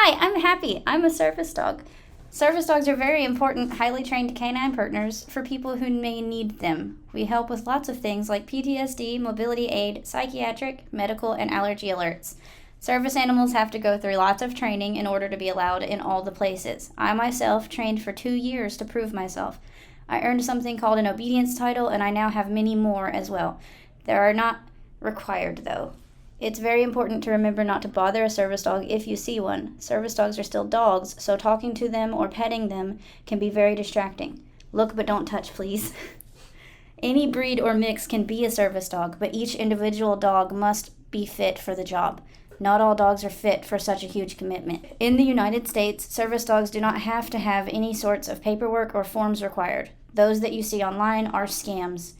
Hi, I'm Happy. I'm a service dog. Service dogs are very important, highly trained canine partners for people who may need them. We help with lots of things like PTSD, mobility aid, psychiatric, medical, and allergy alerts. Service animals have to go through lots of training in order to be allowed in all the places. I myself trained for 2 years to prove myself. I earned something called an obedience title, and I now have many more as well. They are not required, though. It's very important to remember not to bother a service dog if you see one. Service dogs are still dogs, so talking to them or petting them can be very distracting. Look but don't touch, please. Any breed or mix can be a service dog, but each individual dog must be fit for the job. Not all dogs are fit for such a huge commitment. In the United States, service dogs do not have to have any sorts of paperwork or forms required. Those that you see online are scams.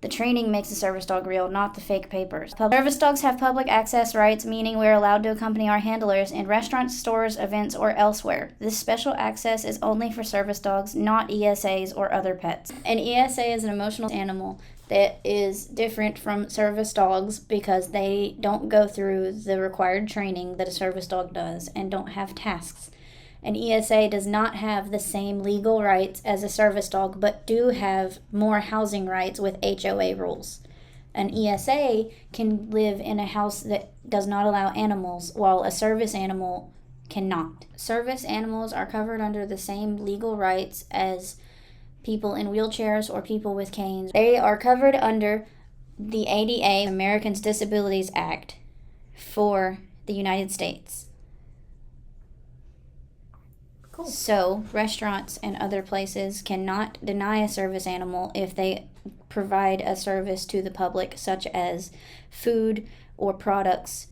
The training makes the service dog real, not the fake papers. Service dogs have public access rights, meaning we are allowed to accompany our handlers in restaurants, stores, events, or elsewhere. This special access is only for service dogs, not ESAs or other pets. An ESA is an emotional animal that is different from service dogs because they don't go through the required training that a service dog does and don't have tasks. An ESA does not have the same legal rights as a service dog, but do have more housing rights with HOA rules. An ESA can live in a house that does not allow animals, while a service animal cannot. Service animals are covered under the same legal rights as people in wheelchairs or people with canes. They are covered under the ADA, Americans Disabilities Act, for the United States. Cool. So, restaurants and other places cannot deny a service animal if they provide a service to the public, such as food or products.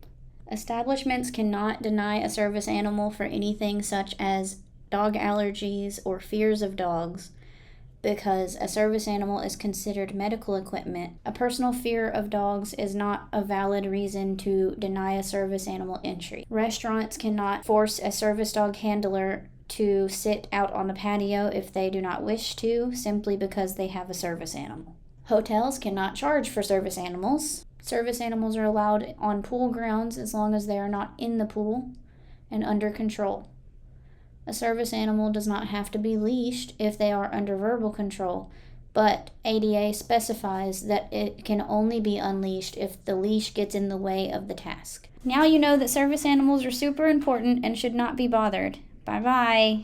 Establishments cannot deny a service animal for anything such as dog allergies or fears of dogs, because a service animal is considered medical equipment. A personal fear of dogs is not a valid reason to deny a service animal entry. Restaurants cannot force a service dog handler to sit out on the patio if they do not wish to, simply because they have a service animal. Hotels cannot charge for service animals. Service animals are allowed on pool grounds as long as they are not in the pool and under control. A service animal does not have to be leashed if they are under verbal control, but ADA specifies that it can only be unleashed if the leash gets in the way of the task. Now you know that service animals are super important and should not be bothered. Bye-bye.